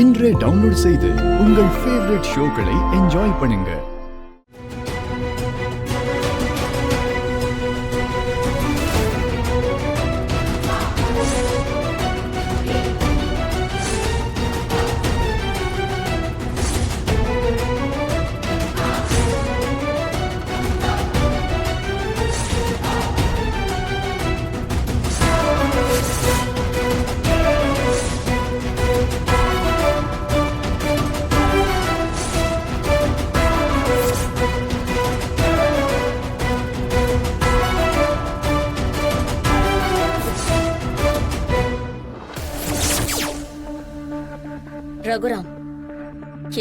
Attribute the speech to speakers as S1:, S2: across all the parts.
S1: இன்றே டவுன்லோட் செய்து உங்கள் ஃபேவரட் ஷோக்களை என்ஜாய் பண்ணுங்க.
S2: ரகுராம்,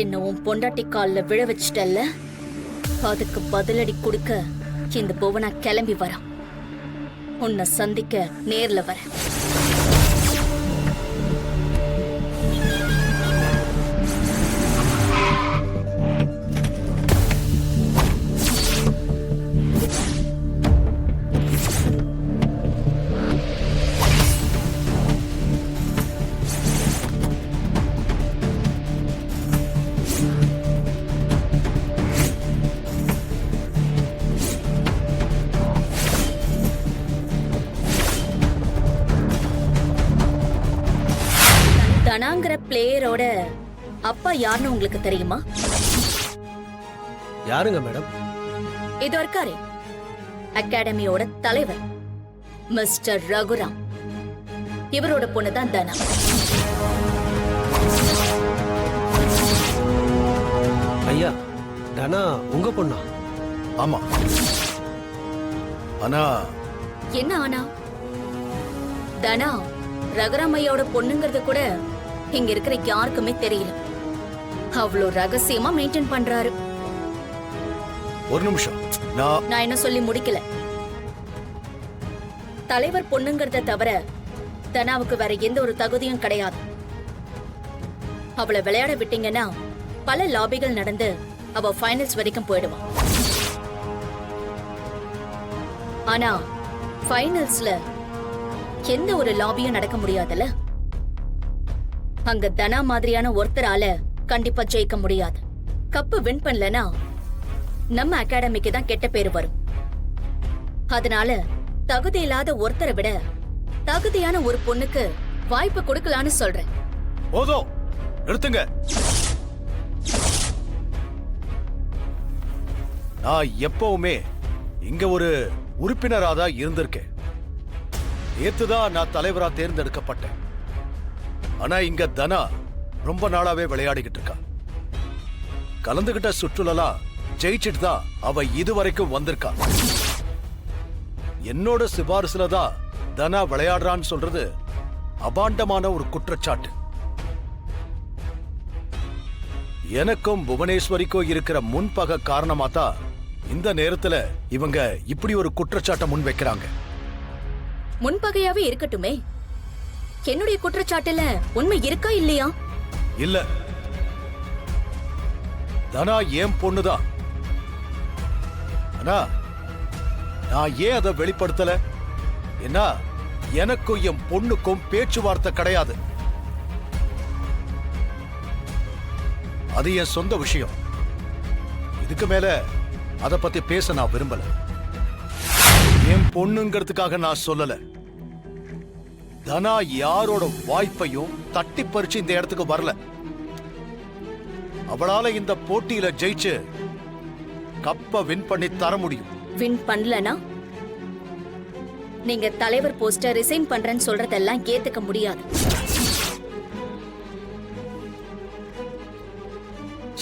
S2: என்ன உன் பொண்டாட்டி கால்ல விழ வச்சிட்டல்ல, அதுக்கு பதிலடி கொடுக்க இந்த புவனா கிளம்பி வரான். உன்னை சந்திக்க நேர்ல வர. தனாங்கிற பிளேயரோட அப்பா யாருன்னு உங்களுக்கு தெரியுமா?
S3: யாருங்க மேடம்?
S2: இது இருக்காரே, அகாடமியோட தலைவர் மிஸ்டர் ரகுராம். இவரோட பொண்ணுதான் தனா.
S3: ஐயா, தனா உங்க பொண்ணா?
S4: ஆமா. ஆனா
S2: என்ன ஆனா? தனா ரகுராம் ஐயாவோட பொண்ணுங்கிறது கூட இங்க இருக்கிற யாருக்குமே தெரியல. அவ்வளோ ரகசியமா மெயின்டைன் பண்றாரு.
S4: ஒரு நிமிஷம்,
S2: நான் என்ன சொல்லி முடிக்கல. தலைவர் பொண்ணுங்கிறத தவிர தனாவுக்கு வேற எந்த ஒரு தகுதியும் கிடையாது. அவளை விளையாட விட்டீங்கன்னா பல லாபிகள் நடந்து அவ ஃபைனல்ஸ் வரைக்கும் போயிடுவான். ஆனா ஃபைனல்ஸ்ல எந்த ஒரு லாபியும் நடக்க முடியாதுல்ல. அங்க தனா மாதிரியான ஒருத்தரால கண்டிப்பா ஜெயிக்க முடியாது. கப்பு வின் பண்ணலனா நம்ம அகாடமிக்கு தான் கெட்ட பேரு வரும். அதனால தகுதி இல்லாத ஒருத்தரை விட தகுதியான ஒரு பொண்ணுக்கு வாய்ப்பு கொடுக்கலான்னு சொல்றேன்.
S4: ஓதோ நிறுத்துங்க. நான் எப்பவுமே இங்க ஒரு உறுப்பினராதான் இருந்திருக்கேன். நேத்துதான் நான் தலைவரா தேர்ந்தெடுக்கப்பட்டேன். ஆனா இங்க தனா ரொம்ப நாளாவே விளையாடிக்கிட்டு இருக்கா. கலந்துகிட்ட சுற்றுலலாம் ஜெயிச்சுட்டு தான் அவ இதுவரைக்கும் வந்திருக்கா. என்னோட சிபாரிசுல தான் தனா விளையாடுறான்னு சொல்றது அபாண்டமான ஒரு குற்றச்சாட்டு. எனக்கும் புவனேஸ்வரிக்கும் இருக்கிற முன்பக காரணமா தான் இந்த நேரத்துல இவங்க இப்படி ஒரு குற்றச்சாட்டை முன் வைக்கிறாங்க.
S2: முன்பகையாவே இருக்கட்டுமே, என்னுடைய குற்றச்சாட்டுல உண்மை இருக்கா இல்லையா?
S4: இல்ல, தனா ஏன் பொண்ணுதான். ஆனா நான் ஏன் அதை வெளிப்படுத்தல? ஏன்னா எனக்கும் என் பொண்ணுக்கும் பேச்சுவார்த்தை கிடையாது. அது என் சொந்த விஷயம். இதுக்கு மேல அதை பத்தி பேச நான் விரும்பல. என் பொண்ணுங்கிறதுக்காக நான் சொல்லல. தனா யாரோட வாய்ப்பையும் தட்டி பறிச்சு இந்த இடத்துக்கு வரல. அவளால இந்த போட்டியில ஜெயிச்சு கப்ப வின் பண்ணி தர முடியும்.
S2: வின் பண்ணலனா நீங்க தலைவர் போஸ்டர் ரிசைன் பண்றேன்னு சொல்றதெல்லாம் ஏத்துக்க முடியாது.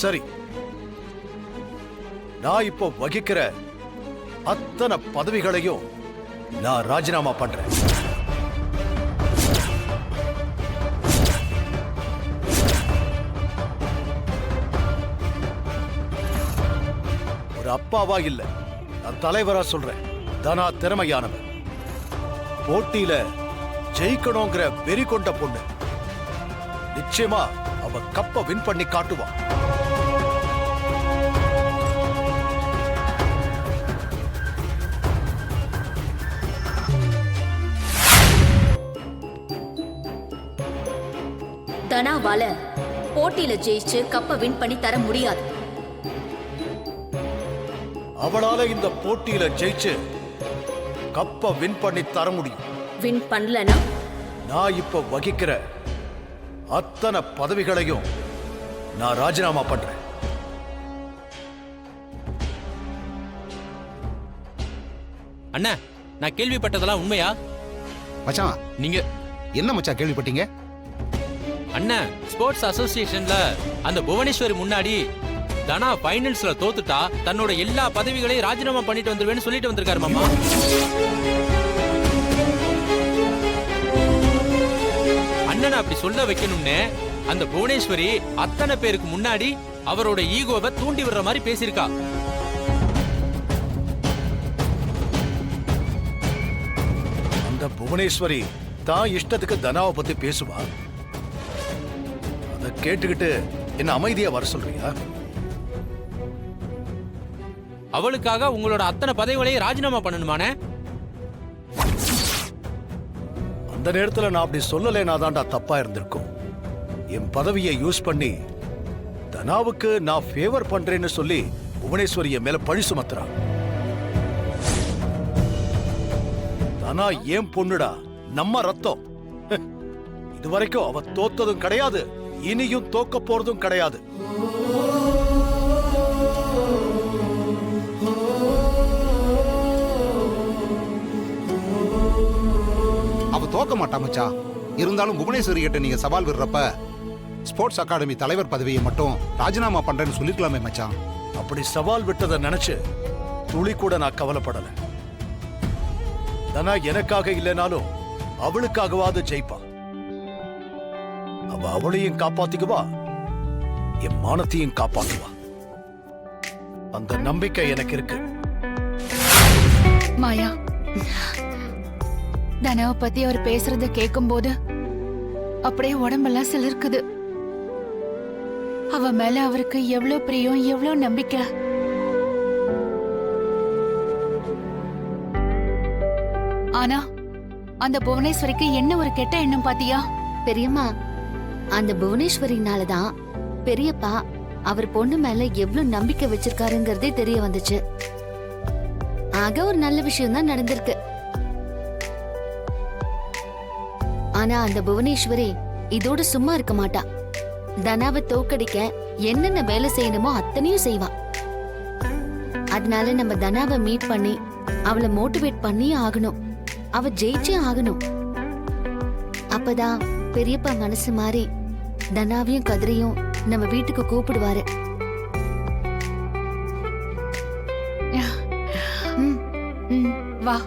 S4: சரி, நான் இப்போ வகிக்கிற அத்தனை பதவிகளையும் நான் ராஜினாமா பண்றேன். ஒரு அப்பாவா இல்ல, நான் தலைவரா சொல்றேன். தனா திறமையானவன், போட்டியில ஜெயிக்கணுங்கிற வெறி கொண்ட பொண்ணு. நிச்சயமா அவ கப்ப வின் பண்ணி காட்டுவான்.
S2: தனாவால போட்டியில ஜெயிச்சு கப்ப வின் பண்ணி தர முடியாது.
S4: அவளால இந்த போட்டியில ஜெயிச்சு கப்ப வின் பண்ணி தர முடியும்.
S2: வின் பண்ணலனா
S4: நான் இப்ப வகிக்கிற அத்தனை பதவிகளையும் நான் ராஜினாமா பண்றேன்.
S5: அண்ணா, நான் கேள்விப்பட்டதெல்லாம் உண்மையா?
S6: மச்சான்
S5: நீங்க
S6: என்ன மச்சான் கேள்விப்பட்டீங்க?
S5: அண்ணா, ஸ்போர்ட்ஸ் அசோசியேஷன்ல அந்த புவனேஸ்வரி முன்னாடி தனா ஃபைனல்ஸ்ல தோத்துட்டா தன்னோட எல்லா பதவிகளையும் ராஜினாமா பண்ணிட்டு வந்துருவேன்னு சொல்லிட்டு வந்திருக்காரு மாமா. அண்ணனை அப்படி சொல்ல வைக்கணும்னு அந்த புவனேஸ்வரி அத்தனை பேருக்கு முன்னாடி அவரோட ஈகோவை தூண்டி விடுற மாதிரி பேசியிருக்கா.
S4: அந்த புவனேஸ்வரி தான் இஷ்டத்துக்கு தனாவை பத்தி பேசுவா. அதை கேட்டுக்கிட்டு என்ன அமைதியா வர சொல்றியா?
S5: அவளுக்காக உங்களோட அத்தனை பதவிகளையும் ராஜினாமா பண்ணணுமானே?
S4: அந்த நேரத்துல நான் அப்படி சொல்லலைனா தான்டா தப்பா இருந்திருக்கும். என் பதவியை யூஸ் பண்ணி தனாவுக்கு நான் ஃபேவர் பண்றேன்னு சொல்லி புவனேஸ்வரிய மேல பழி சுமத்துறான். தனா ஏன் பொண்ணுடா, நம்ம ரத்தம். இதுவரைக்கும் அவ தோத்ததும் கிடையாது, இனியும் தோக்க போறதும் கிடையாது.
S6: அவ தோக்க மாட்டா மச்சான். இருந்தாலும் புவனேஸ்வரி கிட்ட நீங்க சவால் விடுறப்ப ஸ்போர்ட்ஸ் அகாடமி தலைவர் பதவியை மட்டும் ராஜினாமா பண்றேன்னு சொல்லிக்கலாமே மச்சான்.
S4: அப்படி சவால் விட்டதை நினைச்சு துளி கூட நான் கவலைப்படல. தனா எனக்காக இல்லைனாலும் அவளுக்காகவாது ஜெயிப்பா. அவ அவளையும் காப்பாத்திக்குவா, என் மானத்தையும் காப்பாத்துவா. அந்த நம்பிக்கை எனக்கு இருக்கு.
S7: மாயா, தனாவை பத்தி அவர் பேசுறத கேட்கும் போது அப்படியே உடம்பெல்லாம் சிலிர்க்குது. அவ மேல அவருக்கு எவ்வளவு பிரியம், எவ்வளவு நம்பிக்கை. ஆனா அந்த புவனேஸ்வரிக்கு என்ன ஒரு கெட்ட எண்ணம் பாத்தியா?
S8: பெரியம்மா, அந்த புவனேஸ்வரினாலதான் பெரியப்பா அவர் பொண்ணு மேல எவ்வளவு நம்பிக்கை வச்சிருக்காருங்கிறதே தெரிய வந்துச்சு. ஆக ஒரு நல்ல விஷயம் தான் நடந்திருக்கு. ஆனா அந்த புவனேஸ்வரி இதோட சும்மா இருக்க மாட்டா. தனாவை தோக்கடிக்க என்னென்ன வேலை செய்யணுமோ அத்தனையும் செய்வா. அதனால நம்ம தனாவை மீட் பண்ணி அவளை மோட்டிவேட் பண்ணியே ஆகணும். அவ ஜெயிச்சே ஆகணும். அப்பதான் பெரியப்பா மனசு மாறி தனாவையும் கதிரையும் நம்ம வீட்டுக்கு கூப்பிடுவாரு.
S7: வா.